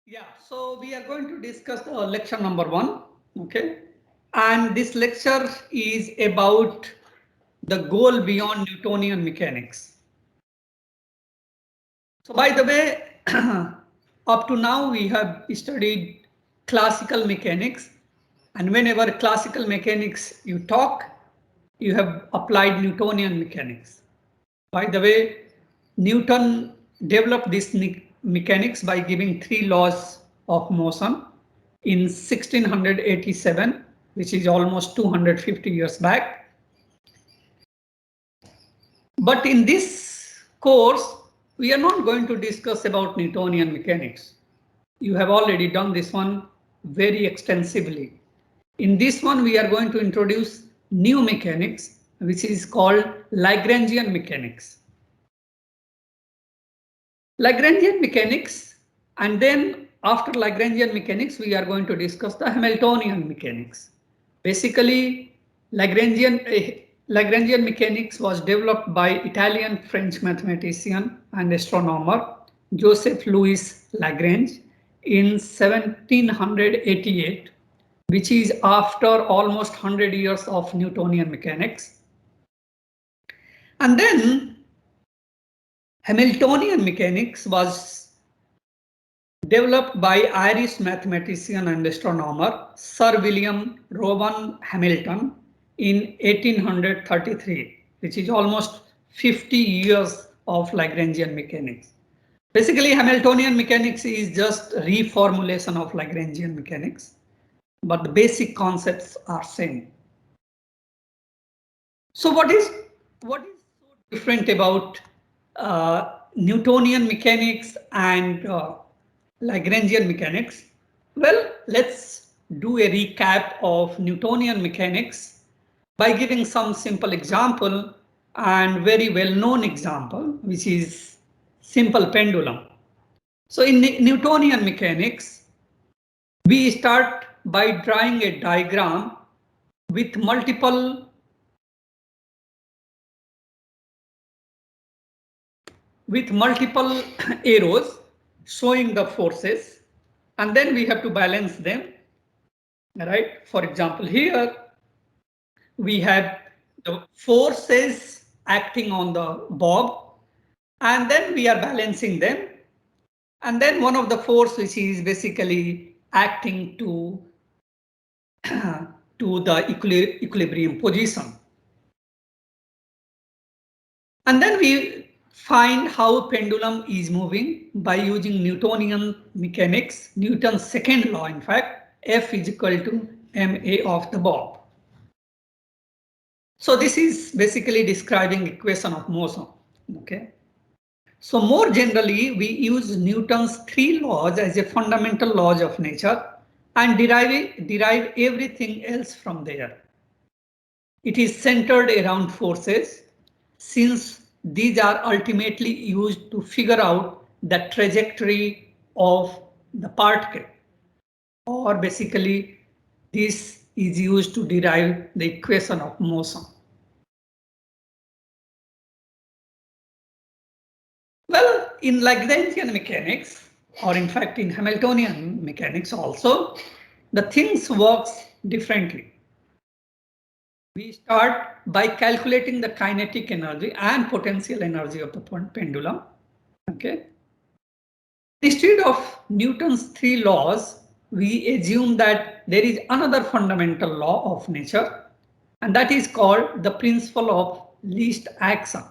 Yeah, so we are going to discuss lecture number 1, okay? And this lecture is about the goal beyond Newtonian mechanics. So by the way, up to now we have studied classical mechanics, and whenever classical mechanics you talk, you have applied Newtonian mechanics. By the way, Newton developed this mechanics by giving 3 laws of motion in 1687, which is almost 250 years back. But in this course, we are not going to discuss about Newtonian mechanics. You have already done this one very extensively. In this one, we are going to introduce new mechanics, which is called Lagrangian mechanics. Lagrangian mechanics, and then after Lagrangian mechanics, we are going to discuss the Hamiltonian mechanics. Basically, Lagrangian mechanics was developed by Italian French mathematician and astronomer Joseph Louis Lagrange in 1788, which is after almost 100 years of Newtonian mechanics. And then Hamiltonian mechanics was developed by Irish mathematician and astronomer Sir William Rowan Hamilton in 1833, which is almost 50 years of Lagrangian mechanics. Basically, Hamiltonian mechanics is just reformulation of Lagrangian mechanics, but the basic concepts are same. So what is so different about Newtonian mechanics and Lagrangian mechanics? Well, let's do a recap of Newtonian mechanics by giving some simple example and very well-known example, which is simple pendulum. So in Newtonian mechanics, we start by drawing a diagram with multiple arrows showing the forces, and then we have to balance them, right? For example, here we have the forces acting on the bob, and then we are balancing them, and then one of the force which is basically acting to the equilibrium position. And then we find how pendulum is moving by using Newtonian mechanics, Newton's second law, in fact, F is equal to ma of the bob. So this is basically describing equation of motion. Okay. So more generally, we use Newton's 3 laws as a fundamental laws of nature and derive everything else from there. It is centered around forces, since these are ultimately used to figure out the trajectory of the particle, or basically this is used to derive the equation of motion. Well, in Lagrangian mechanics, or in fact in Hamiltonian mechanics also, the things works differently. We start by calculating the kinetic energy and potential energy of the pendulum. Okay. Instead of Newton's 3 laws, we assume that there is another fundamental law of nature, and that is called the principle of least action.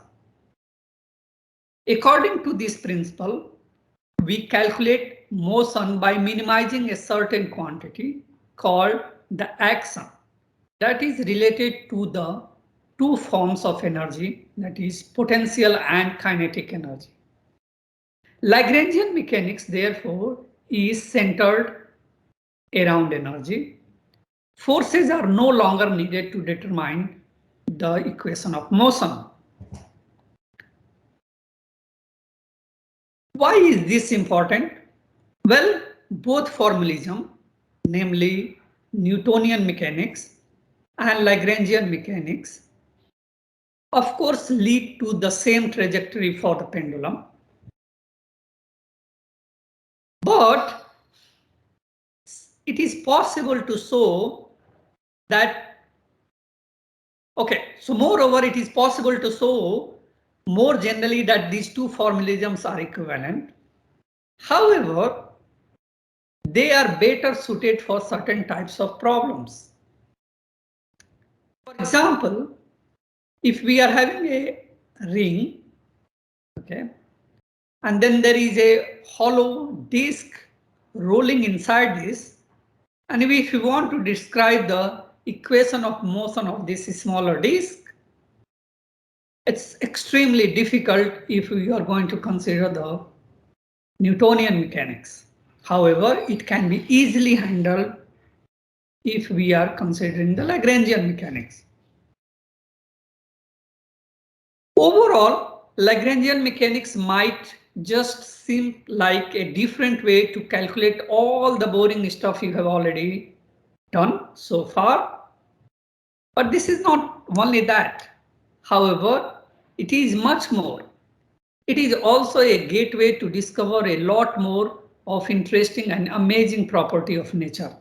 According to this principle, we calculate motion by minimizing a certain quantity called the action that is related to the 2 forms of energy, that is potential and kinetic energy. Lagrangian mechanics, therefore, is centered around energy. Forces are no longer needed to determine the equation of motion. Why is this important? Well, both formalism, namely Newtonian mechanics and Lagrangian mechanics, of course, lead to the same trajectory for the pendulum. But it is possible to show that, okay, so moreover, it is possible to show more generally that these two formalisms are equivalent. However, they are better suited for certain types of problems. For example, if we are having a ring, okay, and then there is a hollow disk rolling inside this, and if you want to describe the equation of motion of this smaller disk, it's extremely difficult if we are going to consider the Newtonian mechanics. However, it can be easily handled if we are considering the Lagrangian mechanics. Overall, Lagrangian mechanics might just seem like a different way to calculate all the boring stuff you have already done so far. But this is not only that. However, it is much more. It is also a gateway to discover a lot more of interesting and amazing property of nature.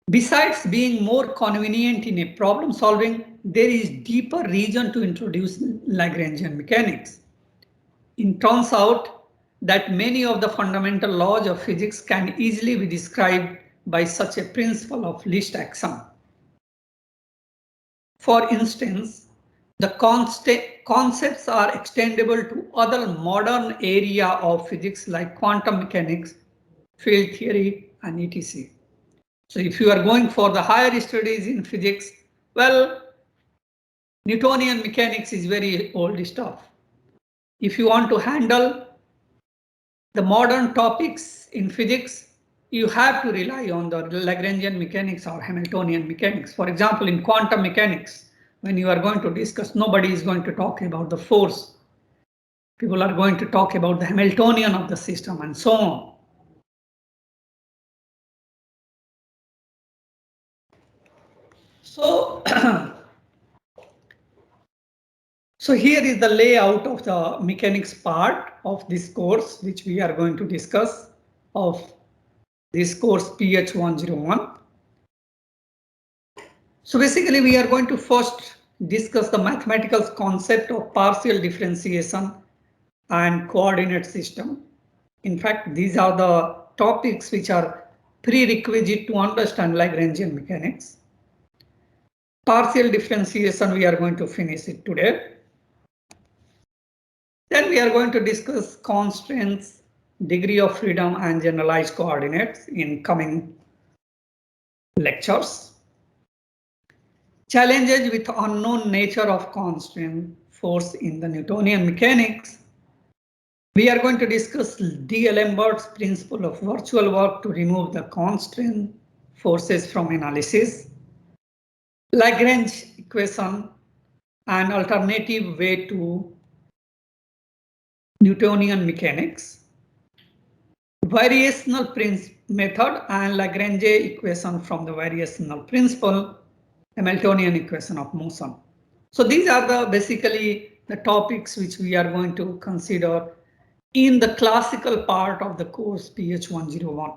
Besides being more convenient in a problem solving, there is deeper reason to introduce Lagrangian mechanics. It turns out that many of the fundamental laws of physics can easily be described by such a principle of least action. For instance, the concepts are extendable to other modern area of physics like quantum mechanics, field theory, and etc. So if you are going for the higher studies in physics, well, Newtonian mechanics is very old stuff. If you want to handle the modern topics in physics, you have to rely on the Lagrangian mechanics or Hamiltonian mechanics. For example, in quantum mechanics, when you are going to discuss, nobody is going to talk about the force. People are going to talk about the Hamiltonian of the system and so on. So, so here is the layout of the mechanics part of this course, which we are going to discuss of this course PH 101. So basically we are going to first discuss the mathematical concept of partial differentiation and coordinate system. In fact, these are the topics which are prerequisite to understand Lagrangian mechanics. Partial differentiation, we are going to finish it today. Then we are going to discuss constraints, degree of freedom, and generalized coordinates in coming lectures. Challenges with unknown nature of constant force in the Newtonian mechanics. We are going to discuss D'Alembert's principle of virtual work to remove the constant forces from analysis. Lagrange equation, an alternative way to Newtonian mechanics. Variational method and Lagrange equation from the variational principle. Hamiltonian equation of motion. So these are the basically the topics which we are going to consider in the classical part of the course PH 101.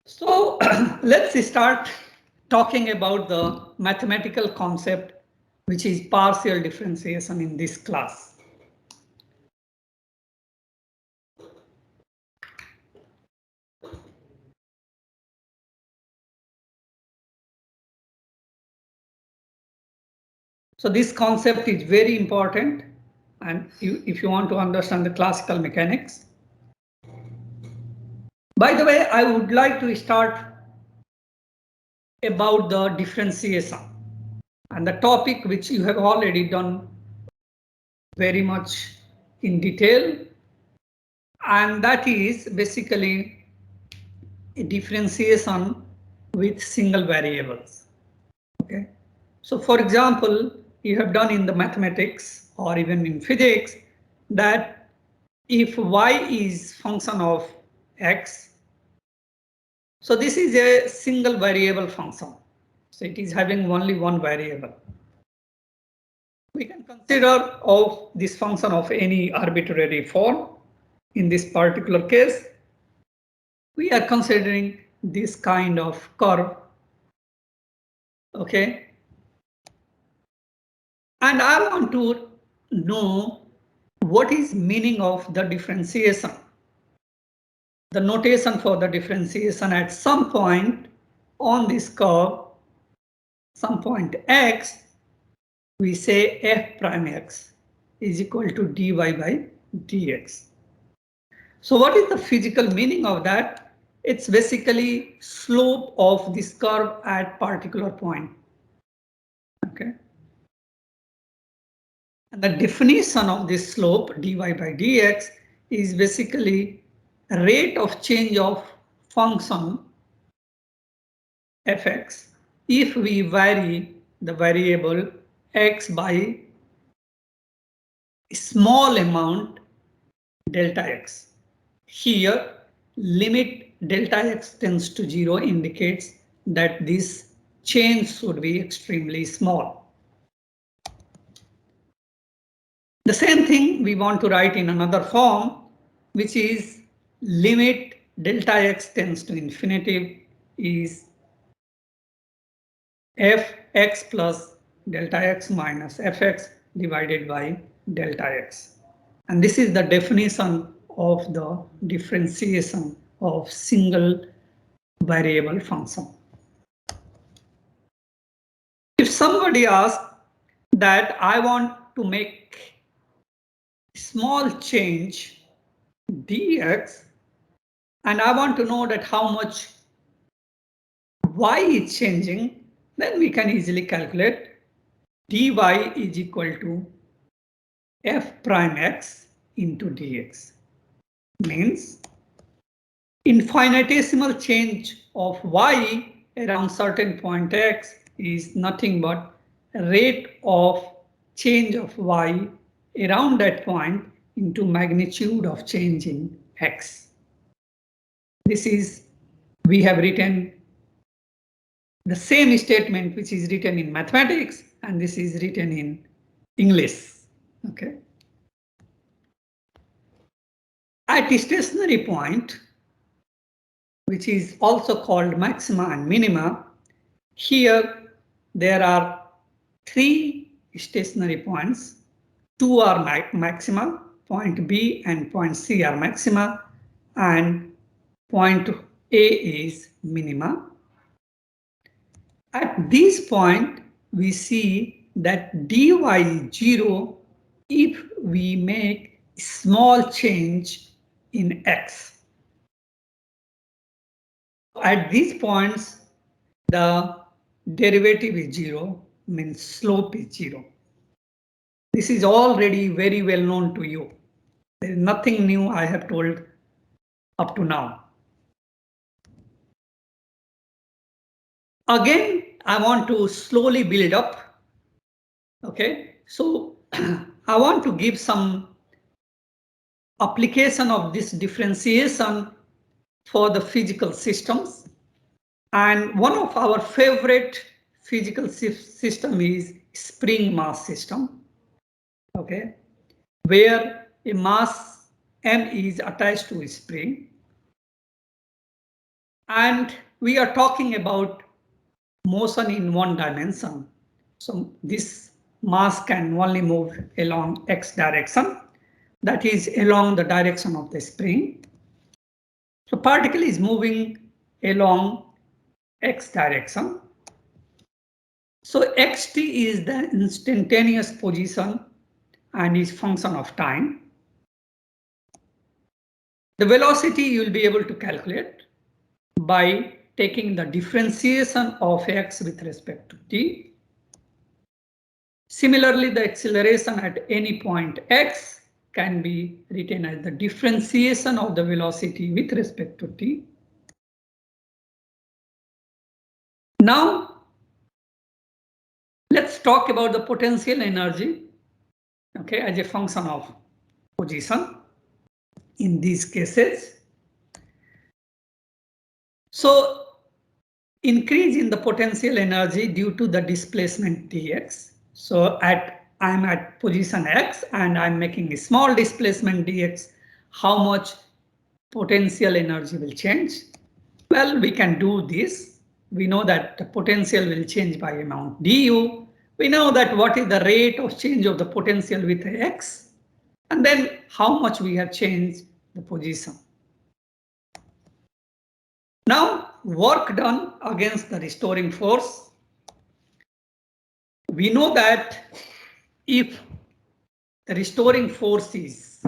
So let's start talking about the mathematical concept which is partial differentiation in this class. So this concept is very important, and if you want to understand the classical mechanics. By the way, I would like to start about the differentiation and the topic which you have already done very much in detail, and that is basically a differentiation with single variables. Okay, so for example, you have done in the mathematics or even in physics that if y is function of x, so this is a single variable function, so it is having only one variable. We can consider of this function of any arbitrary form. In this particular case, we are considering this kind of curve. Okay. And I want to know what is meaning of the differentiation. The notation for the differentiation at some point on this curve, some point x, we say f prime x is equal to dy by dx. So what is the physical meaning of that? It's basically slope of this curve at particular point. Okay. And the definition of this slope dy by dx is basically rate of change of function fx if we vary the variable x by a small amount delta x. Here, limit delta x tends to 0 indicates that this change should be extremely small. The same thing we want to write in another form, which is limit delta x tends to infinity is fx plus delta x minus fx divided by delta x. And this is the definition of the differentiation of single variable function. If somebody asks that I want to make small change dx and I want to know that how much y is changing, then we can easily calculate dy is equal to f prime x into dx. Means infinitesimal change of y around certain point x is nothing but rate of change of y around that point into magnitude of change in x. This is, we have written the same statement which is written in mathematics, and this is written in English. Okay. At a stationary point, which is also called maxima and minima, here there are 3 stationary points. 2 are maxima, point B and point C are maxima, and point A is minima. At this point, we see that dy is 0 if we make small change in x. At these points, the derivative is 0, means slope is 0. This is already very well known to you. There is nothing new I have told up to now. Again, I want to slowly build up. Okay, so I want to give some application of this differentiation for the physical systems. And one of our favorite physical system is spring mass system. Okay, where a mass m is attached to a spring. And we are talking about motion in one dimension. So this mass can only move along x direction, that is along the direction of the spring. So particle is moving along x direction. So xt is the instantaneous position and is function of time. The velocity you will be able to calculate by taking the differentiation of x with respect to t. Similarly, the acceleration at any point x can be written as the differentiation of the velocity with respect to t. Now, let's talk about the potential energy, okay, as a function of position in these cases. So, increase in the potential energy due to the displacement dx. So, at I'm at position X and I'm making a small displacement dx, how much potential energy will change? Well, we can do this. We know that the potential will change by amount du. We know that what is the rate of change of the potential with X, and then how much we have changed the position. Now, work done against the restoring force. We know that if the restoring force is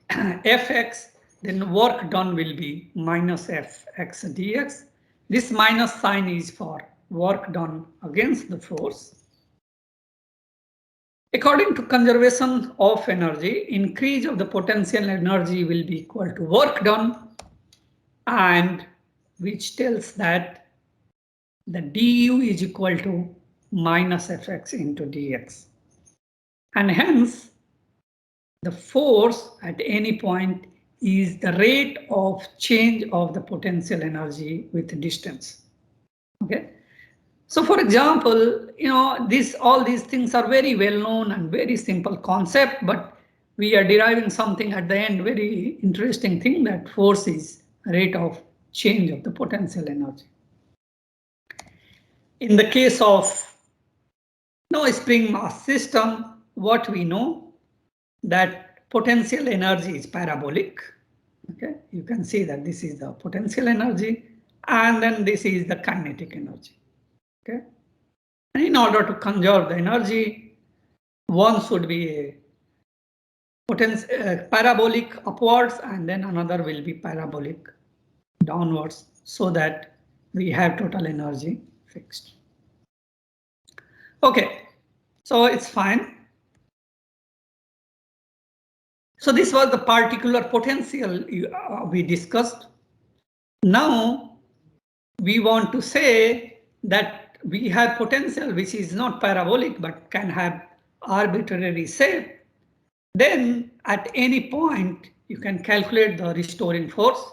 Fx, then work done will be minus Fx dx. This minus sign is for work done against the force. According to conservation of energy, increase of the potential energy will be equal to work done, and which tells that the du is equal to minus Fx into dx. And hence, the force at any point is the rate of change of the potential energy with distance. Okay. So for example, all these things are very well known and very simple concept, but we are deriving something at the end, very interesting thing, that force is rate of change of the potential energy. In the case of no spring mass system, what we know that potential energy is parabolic. Okay, you can see that this is the potential energy and then this is the kinetic energy. Okay, and in order to conserve the energy, one should be a parabolic upwards and then another will be parabolic downwards, so that we have total energy fixed. Okay, so it's fine. So this was the particular potential we discussed. Now we want to say that we have potential which is not parabolic but can have arbitrary shape. Then at any point you can calculate the restoring force.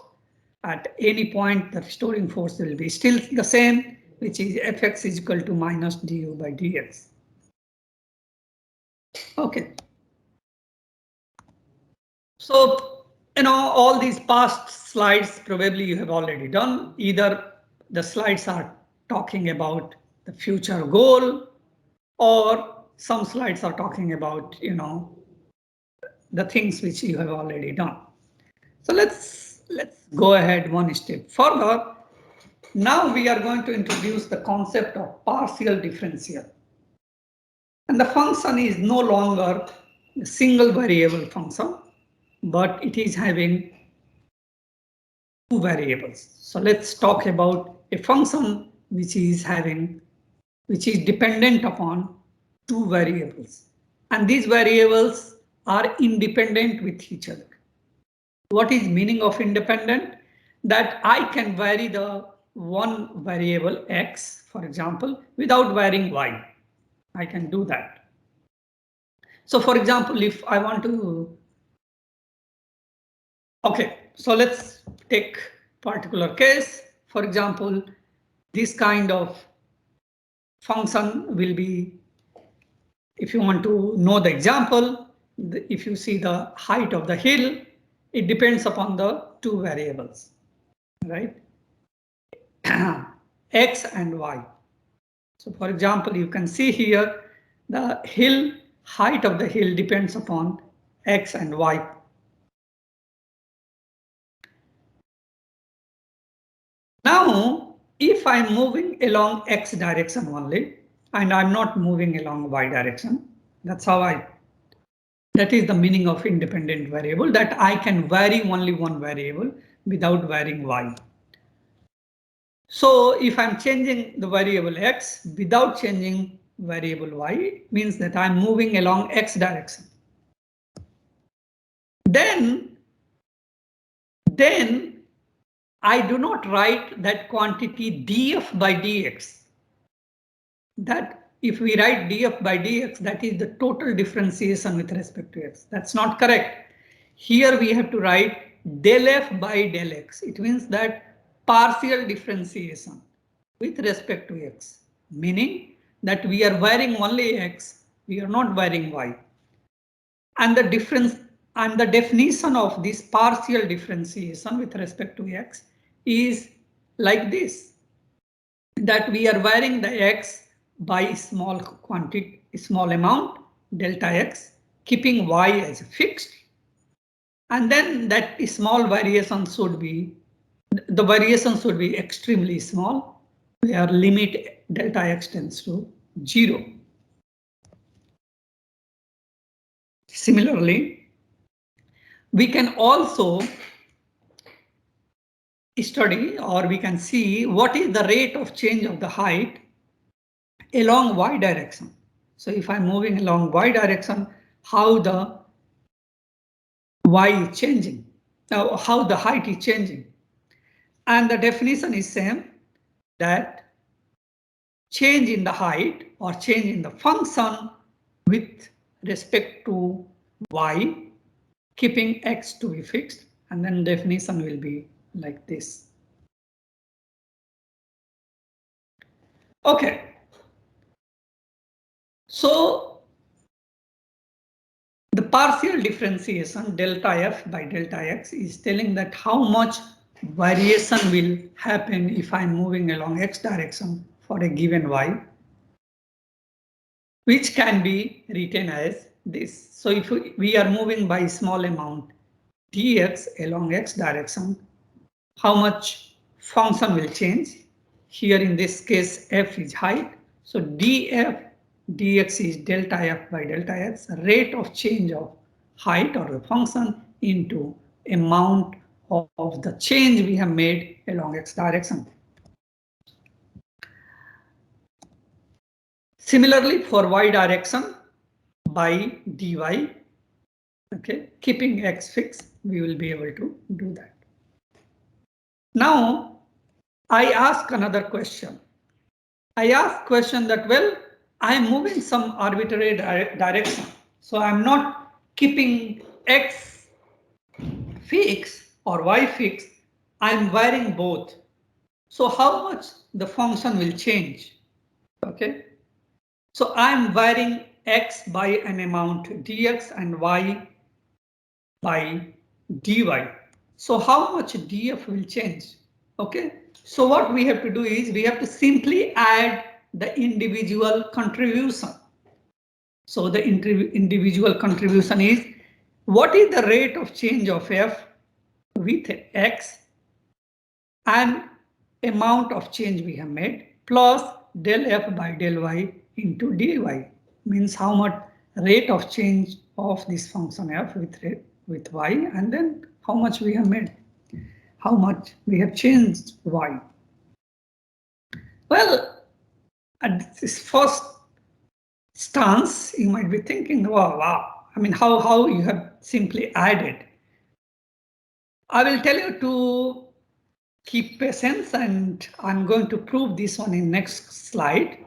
At any point the restoring force will be still the same, which is Fx is equal to minus du by dx. Okay. So, all these past slides probably you have already done. Either the slides are talking about the future goal, or some slides are talking about, the things which you have already done. So let's go ahead one step further. Now we are going to introduce the concept of partial differential. And the function is no longer a single variable function, but it is having two variables. So let's talk about a function which is dependent upon two variables. And these variables are independent with each other. What is meaning of independent? That I can vary the one variable x, for example, without varying y. I can do that. So for example, if I want to, okay, so let's take particular case. For example, this kind of function will be, if you want to know the example, if you see the height of the hill, it depends upon the two variables, right? X and Y. So for example, you can see here the height of the hill depends upon X and Y. Now, if I'm moving along X direction only, and I'm not moving along Y direction, that is the meaning of independent variable, that I can vary only one variable without varying Y. So if I'm changing the variable X without changing variable Y, it means that I'm moving along X direction. Then I do not write that quantity df by dx. That if we write df by dx, that is the total differentiation with respect to x. That's not correct. Here we have to write del f by del x. It means that partial differentiation with respect to x, meaning that we are varying only x We are not varying y. And the difference and the definition of this partial differentiation with respect to x is like this, that we are varying the x by small quantity, small amount, delta x, keeping y as fixed. And then that small variation should be, the variation should be extremely small, where limit delta x tends to 0. Similarly, we can also study, or we can see, what is the rate of change of the height along y direction. So if I'm moving along y direction, how the y is changing, now how the height is changing. And the definition is same, that change in the height or change in the function with respect to y, keeping x to be fixed, and then definition will be like this. Okay. So the partial differentiation delta f by delta x is telling that how much variation will happen if I'm moving along x direction for a given y, which can be written as this. So if we are moving by small amount dx along x direction, how much function will change? Here in this case, f is height. So df dx is delta f by delta x, rate of change of height or the function into amount of the change we have made along x direction. Similarly, for y direction, by dy, okay, keeping x fixed, we will be able to do that. Now, I ask another question. I ask question that, well, I am moving some arbitrary direction, so I'm not keeping x fixed or y fixed, I'm varying both. So how much the function will change? Okay, so I'm varying x by an amount dx and y by dy. So how much df will change? Okay, so what we have to do is we have to simply add the individual contribution. So the individual contribution is, what is the rate of change of f with x and amount of change we have made plus del f by del y into dy, means how much rate of change of this function f with y, and then how much we have made, how much we have changed y. Well, at this first stance, you might be thinking, wow, I mean, how you have simply added. I will tell you to keep patience, and I'm going to prove this one in next slide.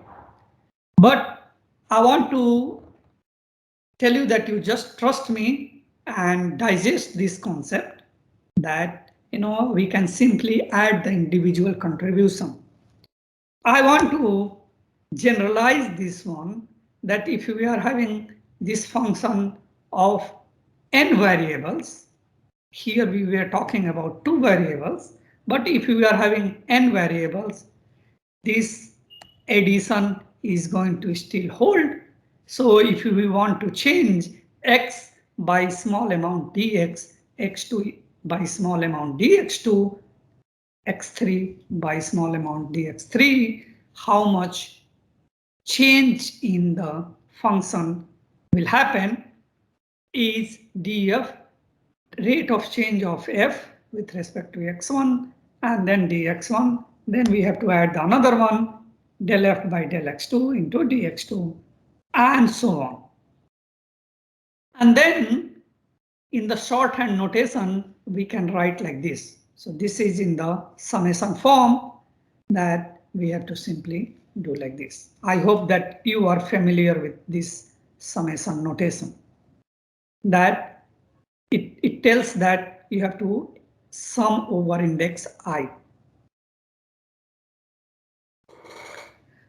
But I want to tell you that you just trust me and digest this concept, that we can simply add the individual contribution. I want to generalize this one, that if we are having this function of n variables, here we were talking about 2 variables, but if we are having n variables, this addition is going to still hold. So if we want to change x by small amount dx, x2 by small amount dx2, x3 by small amount dx3, how much change in the function will happen is df, rate of change of f with respect to x1, and then dx1. Then we have to add another one, del f by del x2 into dx2, and so on. And then in the shorthand notation, we can write like this. So this is in the summation form that we have to simply do like this. I hope that you are familiar with this summation notation, that it tells that you have to sum over index I.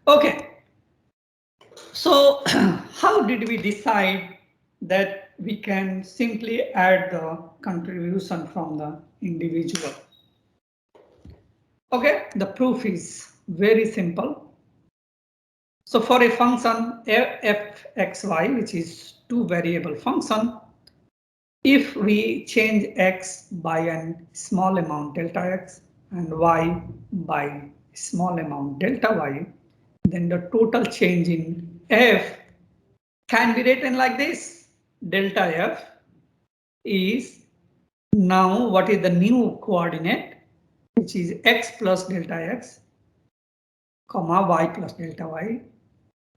Okay, So how did we decide that we can simply add the contribution from the individual? Okay, the proof is very simple. So for a function fxy, which is two variable function, if we change x by a small amount delta x and y by small amount delta y, then the total change in f can be written like this. Delta f is now what is the new coordinate, which is x plus delta x, comma y plus delta y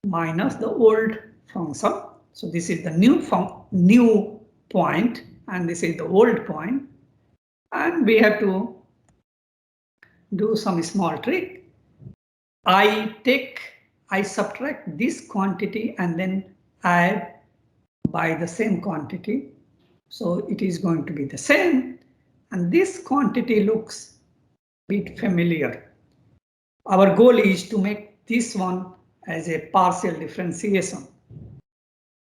minus the old function. So this is the new point and this is the old point, and we have to do some small trick. I subtract this quantity and then add by the same quantity. So it is going to be the same, and this quantity looks a bit familiar. Our goal is to make this one as a partial differentiation.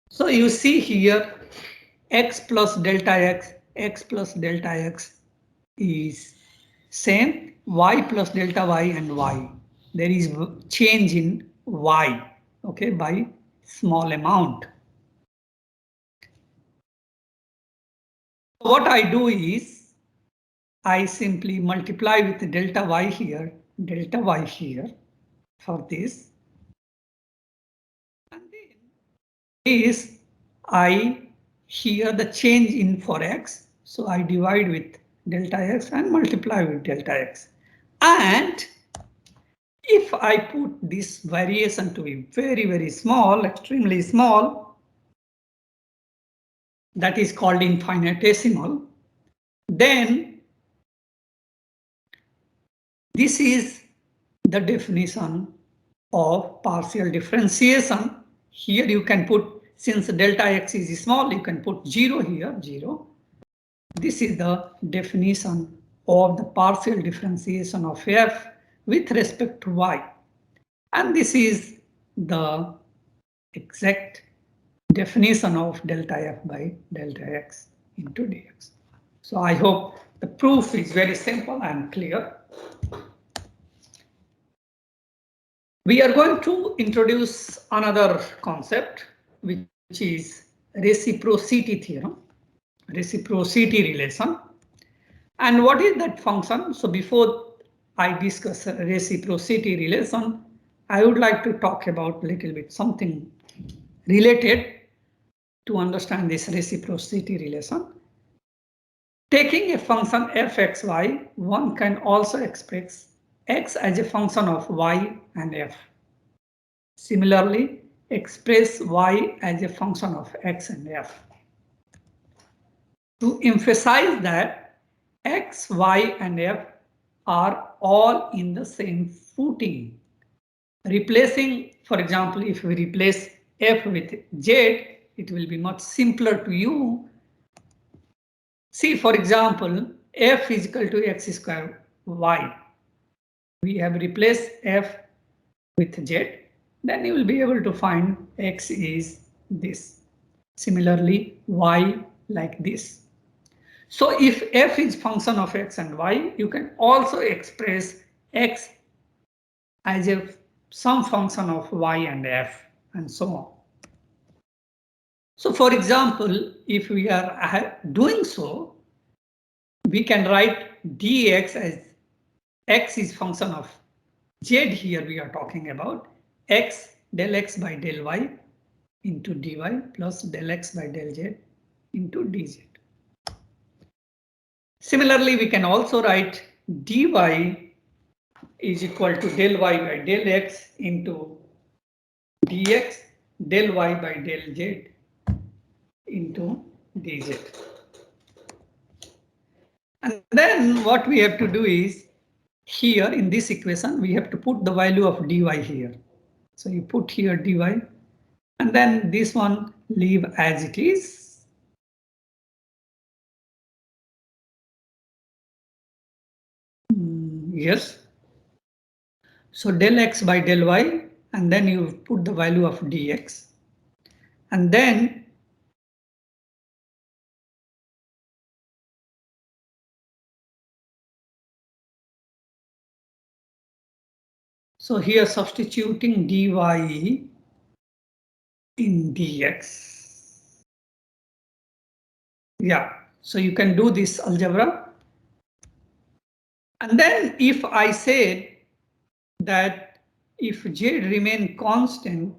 So you see here x plus delta x plus delta x is same, y plus delta y and y. There is change in y, okay, by small amount. What I do is I simply multiply with delta y here for this. And then is I here the change in for x. So I divide with delta x and multiply with delta x. And if I put this variation to be very, very small, extremely small, that is called infinitesimal, then this is the definition of partial differentiation. Here you can put, since delta x is small, you can put 0 here, 0. This is the definition of the partial differentiation of f with respect to y. And this is the exact definition of delta f by delta x into dx. So I hope the proof is very simple and clear. We are going to introduce another concept, which is reciprocity theorem, reciprocity relation. And what is that function? So before I discuss reciprocity relation, I would like to talk about a little bit something related to understand this reciprocity relation. Taking a function fxy, one can also express x as a function of y and f. Similarly, express y as a function of x and f. To emphasize that x, y, and f are all in the same footing. Replacing, for example, if we replace f with z, it will be much simpler to you. See, for example, f is equal to x square y. We have replaced f with z, then you will be able to find x is this. Similarly, y like this. So if f is function of x and y, you can also express x as a some function of y and f and so on. So for example, if we are doing so, we can write dx as x is function of z, here we are talking about x del x by del y into dy plus del x by del z into dz. Similarly, we can also write dy is equal to del y by del x into dx del y by del z into dz. And then what we have to do is, here in this equation, we have to put the value of dy here. So you put here dy, and then this one leave as it is. Yes. So del x by del y, and then you put the value of dx, and then so here substituting dy in dx. Yeah, so you can do this algebra. And then if I said that if z remain constant,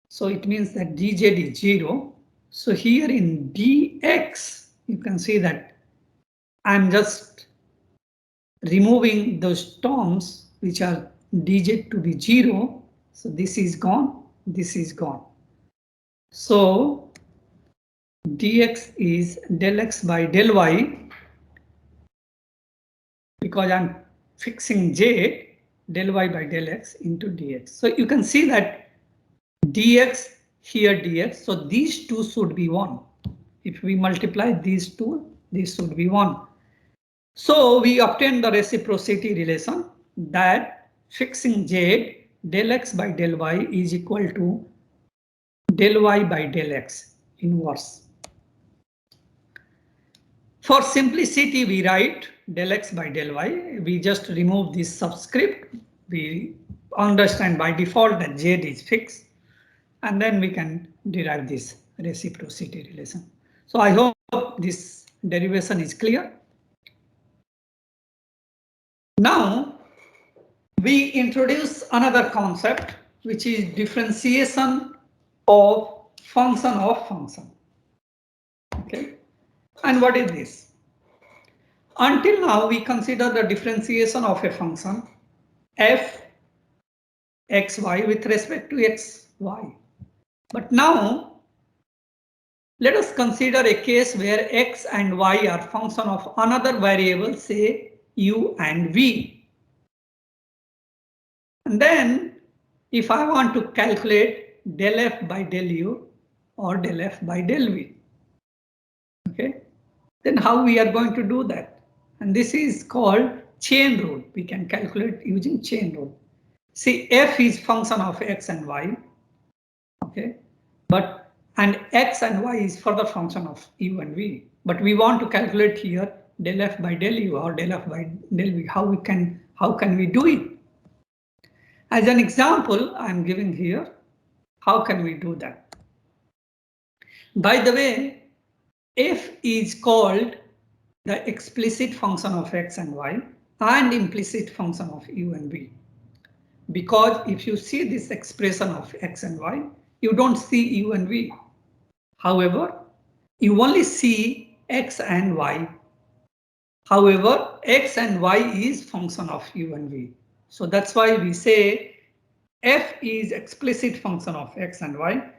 so it means that dz is 0. So here in dx, you can see that I'm just removing those terms which are dz to be 0. So this is gone, this is gone. So dx is del x by del y, because I'm fixing j, del y by del x into dx. So you can see that dx here dx, so these two should be 1. If we multiply these two, this should be 1. So we obtain the reciprocity relation that fixing z, del x by del y is equal to del y by del x inverse. For simplicity, we write del x by del y. We just remove this subscript. We understand by default that z is fixed, and then we can derive this reciprocity relation. So I hope this derivation is clear. Now we introduce another concept, which is differentiation of function of function. Okay, and what is this? Until now, we consider the differentiation of a function f xy with respect to xy. But now, let us consider a case where x and y are function of another variable, say u and v. And then, if I want to calculate del f by del u or del f by del v, okay, then how we are going to do that? And this is called chain rule. We can calculate using chain rule. See, f is function of x and y, okay, but and x and y is further function of u and v. But we want to calculate here del f by del u or del f by del v. How can we do it? As an example, I'm giving here. How can we do that? By the way, f is called the explicit function of x and y and implicit function of u and v. Because if you see this expression of x and y, you don't see u and v. However, you only see x and y. However, x and y is function of u and v. So that's why we say f is explicit function of x and y,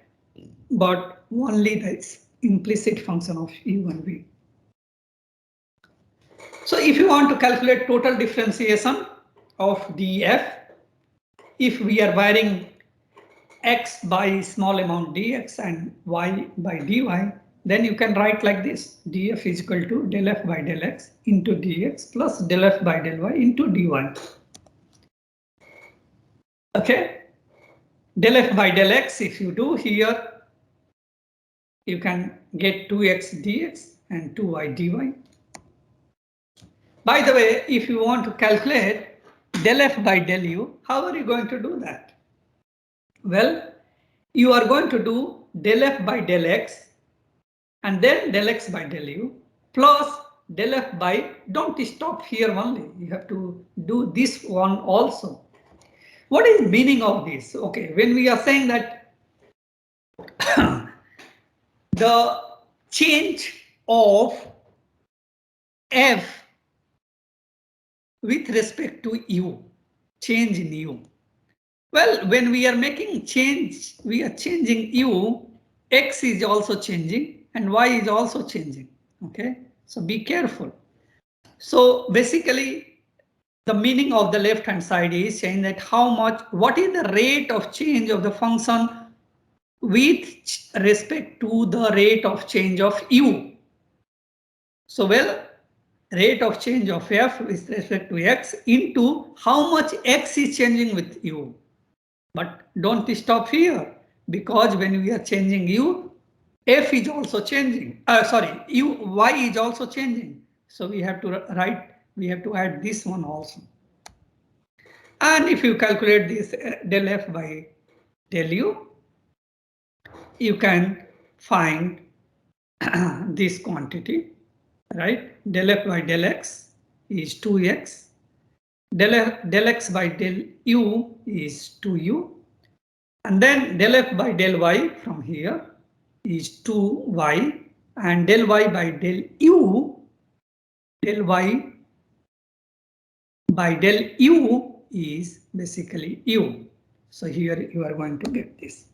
but only the implicit function of u and v. So if you want to calculate total differentiation of df, if we are varying x by small amount dx and y by dy, then you can write like this: df is equal to del f by del x into dx plus del f by del y into dy. Okay, del f by del x, if you do here, you can get 2x dx and 2y dy. By the way, if you want to calculate del f by del u, how are you going to do that? Well, you are going to do del f by del x and then del x by del u plus del f by, don't stop here only, you have to do this one also. What is meaning of this? Okay, when we are saying that the change of f with respect to u, change in u. Well, when we are making change, we are changing u, x is also changing and y is also changing. Okay, so be careful. So basically, the meaning of the left hand side is saying that what is the rate of change of the function with respect to the rate of change of u. So well, rate of change of f with respect to x into how much x is changing with u. But don't stop here, because when we are changing u, f is also changing. Sorry, y is also changing. So we have to we have to add this one also. And if you calculate this del f by del u, you can find this quantity, right? Del f by del x is 2x. Del x by del u is 2u. And then del f by del y from here is 2y. And del y by del u, del y by del u is basically u. So here you are going to get this.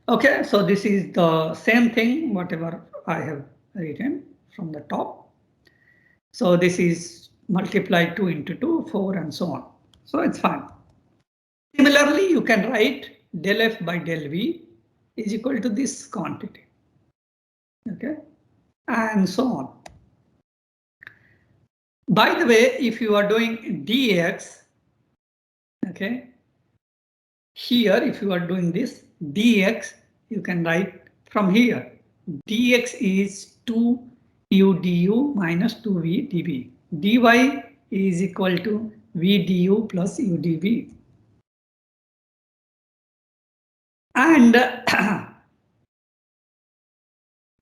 Okay, so this is the same thing, whatever I have written from the top. So this is multiply 2 into 2, 4, and so on. So it's fine. Similarly, you can write del f by del v is equal to this quantity. Okay, and so on. By the way, if you are doing dx, okay, here if you are doing this dx, you can write from here. Dx is 2u du minus 2v dv. Dy is equal to v du plus u dv. And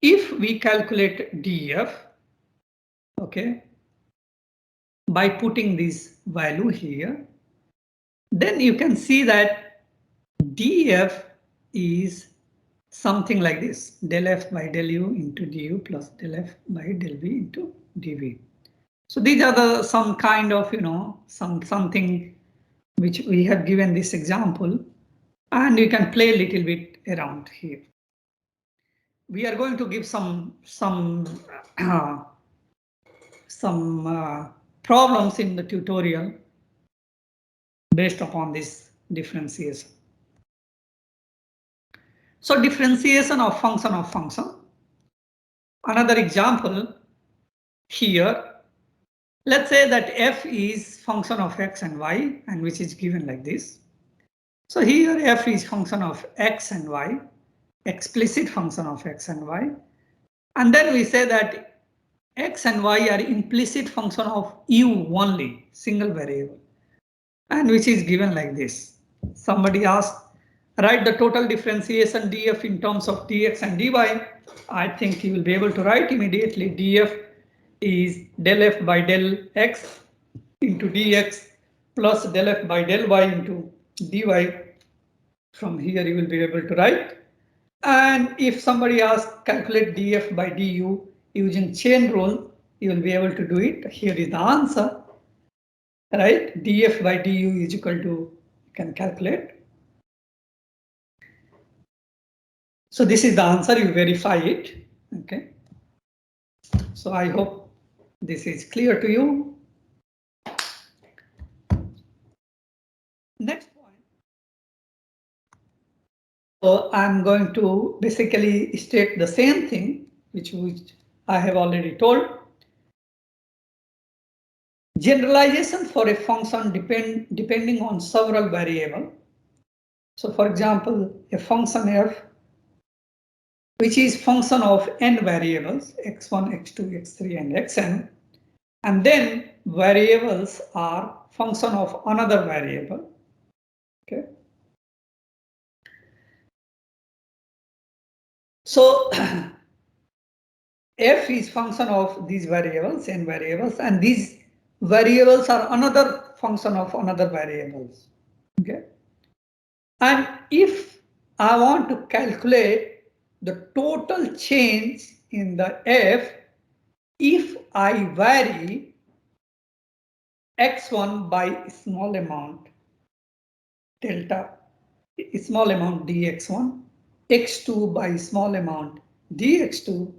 if we calculate df, okay, by putting this value here, then you can see that df is something like this: del f by del u into du plus del f by del v into dv. So these are some kind of, something which we have given this example, and you can play a little bit around here. We are going to give some problems in the tutorial based upon this differentiation. So differentiation of function. Another example here, let's say that f is function of x and y, and which is given like this. So here f is function of x and y, explicit function of x and y. And then we say that x and y are implicit function of u only, single variable, and which is given like this. Somebody asked, write the total differentiation df in terms of dx and dy. I think you will be able to write immediately. Df is del f by del x into dx plus del f by del y into dy. From here you will be able to write. And if somebody asks calculate df by du using chain rule, you will be able to do it. Here is the answer, right? Df by du is equal to, you can calculate. So this is the answer, you verify it. Okay. So I hope this is clear to you. Next point. So I'm going to basically state the same thing, which I have already told. Generalization for a function depending on several variables. So for example, a function f, which is function of n variables, x1, x2, x3, and xn, and then variables are function of another variable. Okay. So f is function of these variables, n variables, and these variables are another function of another variables. Okay. And if I want to calculate the total change in the f, if I vary x1 by small amount delta, small amount dx1, x2 by small amount dx2,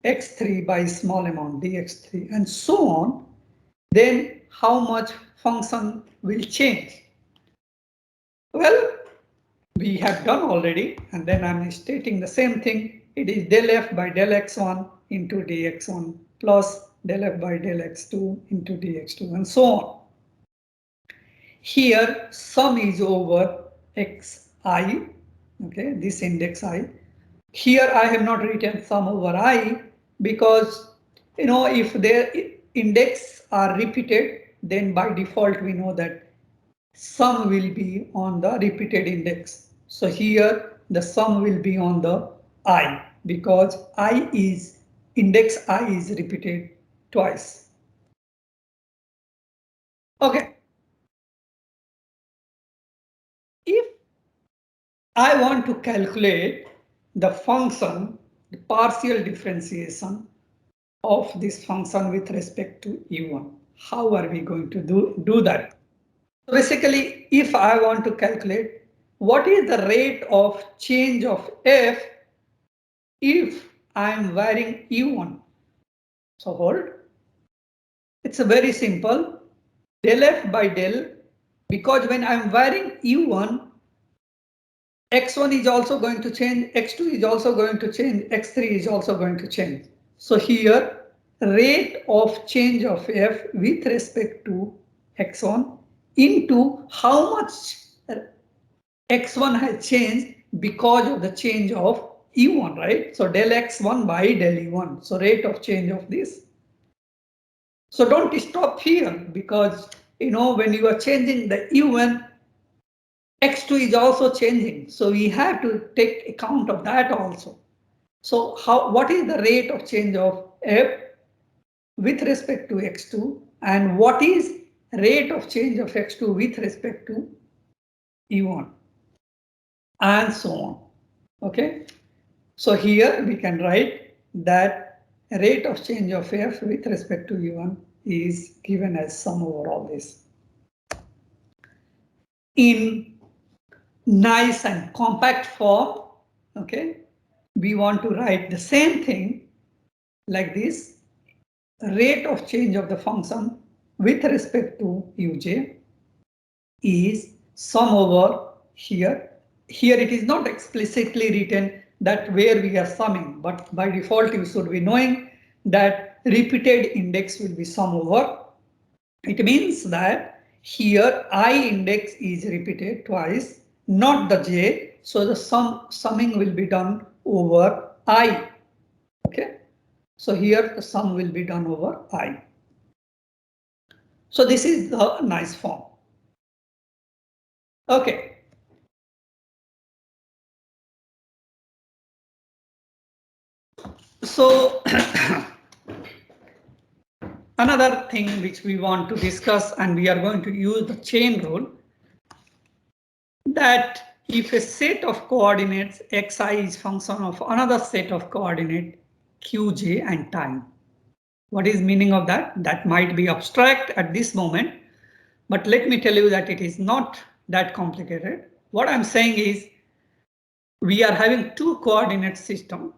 x3 by small amount dx3, and so on, then how much function will change? Well, we have done already, and then I'm stating the same thing. It is del f by del x1 into dx1 plus del f by del x2 into dx2 and so on. Here sum is over xi, okay, this index I. Here I have not written sum over I because if their index are repeated, then by default we know that sum will be on the repeated index. So here the sum will be on the I because index I is repeated twice. Okay. If I want to calculate the function, the partial differentiation of this function with respect to u1, how are we going to do that? So basically, if I want to calculate what is the rate of change of f if I am varying u1. So hold. It's a very simple del f by del, because when I am varying u1, x1 is also going to change, x2 is also going to change, x3 is also going to change. So here rate of change of f with respect to x1 into how much x1 has changed because of the change of u1, right? So del x1 by del u1. So rate of change of this. So don't stop here because when you are changing the u1, x2 is also changing. So we have to take account of that also. So what is the rate of change of f with respect to x2 and what is rate of change of x2 with respect to u1 and so on. Okay. So here we can write that rate of change of f with respect to u1 is given as sum over all this. In nice and compact form, okay, we want to write the same thing like this. Rate of change of the function with respect to uj is sum over here. Here it is not explicitly written that where we are summing, but by default you should be knowing that repeated index will be sum over. It means that here I index is repeated twice, not the j, so the summing will be done over I. Okay, so here the sum will be done over I. So this is the nice form. Okay. So another thing which we want to discuss, and we are going to use the chain rule, that if a set of coordinates xi is function of another set of coordinate qj and time. What is meaning of that? That might be abstract at this moment, but let me tell you that it is not that complicated. What I'm saying is we are having two coordinate system.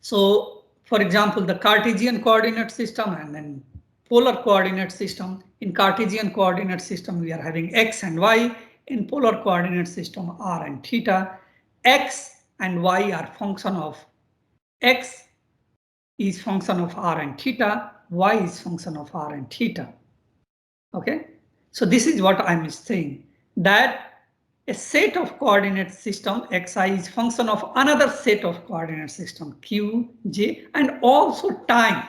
So for example, the Cartesian coordinate system and then polar coordinate system. In Cartesian coordinate system, we are having x and y. In polar coordinate system, r and theta. X and y are function of x is function of r and theta, y is function of r and theta. Okay, so this is what I'm saying, that a set of coordinate system xi is function of another set of coordinate system q, j, and also time.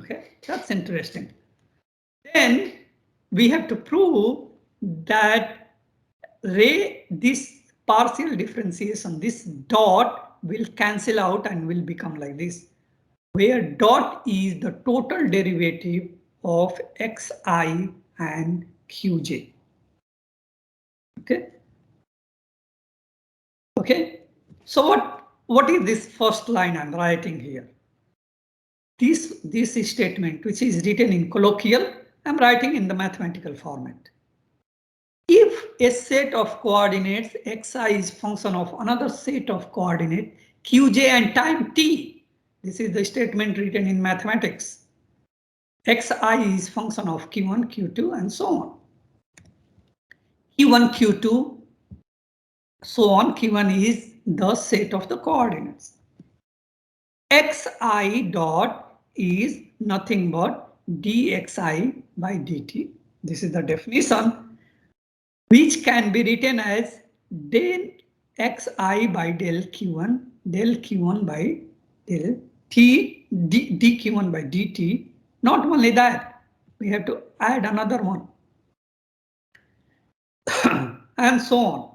Okay, that's interesting. Then we have to prove that this partial differentiation, this dot will cancel out and will become like this, where dot is the total derivative of xi and qj. Okay. Okay. So what is this first line I'm writing here? This statement, which is written in colloquial, I'm writing in the mathematical format. If a set of coordinates xi is function of another set of coordinate qj and time t, this is the statement written in mathematics. Xi is function of q1, q2, and so on. q1, q2, so on. q1 is the set of the coordinates. Xi dot is nothing but dxi by dt. This is the definition, which can be written as del xi by del q1 by del t dq1 by dt. Not only that, we have to add another one and so on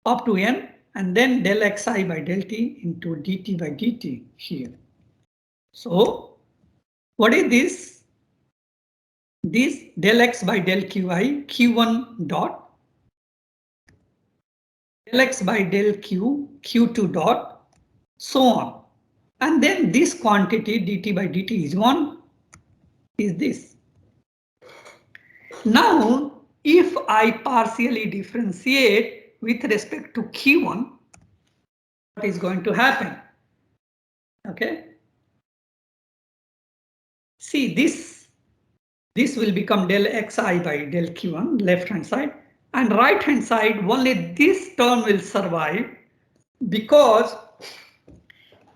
up to n, and then del xi by del t into dt by dt here. So what is this? This del x by del qi, q1 dot, del x by del q, q2 dot, so on. And then this quantity dt by dt is 1, is this. Now, if I partially differentiate with respect to q1, what is going to happen? Okay. See, this will become del xi by del q1, left hand side, and right hand side only this term will survive because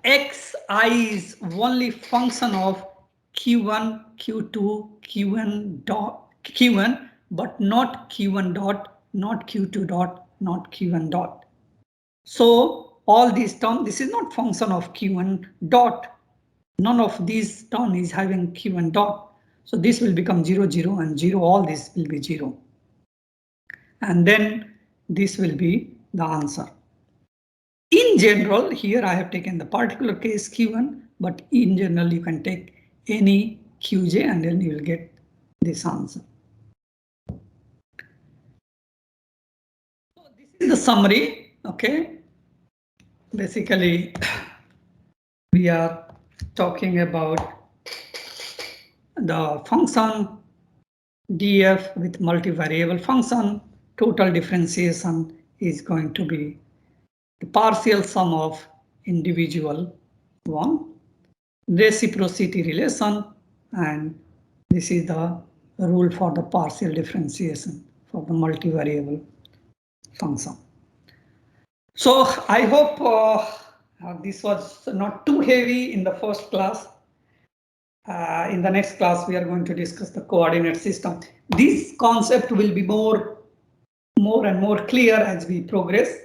xi is only function of q1, q2, q1 dot, q1, but not q1 dot, not q2 dot, not q1 dot. So all these terms, this is not function of q1 dot. None of these term is having q1 dot. So this will become 0, 0 and 0. All this will be 0. And then this will be the answer. In general, here I have taken the particular case q1, but in general you can take any qj and then you will get this answer. So this is the summary. Okay. Basically, we are talking about the function df with multivariable function. Total differentiation is going to be the partial sum of individual one, reciprocity relation, and this is the rule for the partial differentiation for the multivariable function. So I hope this was not too heavy in the first class. In the next class, we are going to discuss the coordinate system. This concept will be more and more clear as we progress.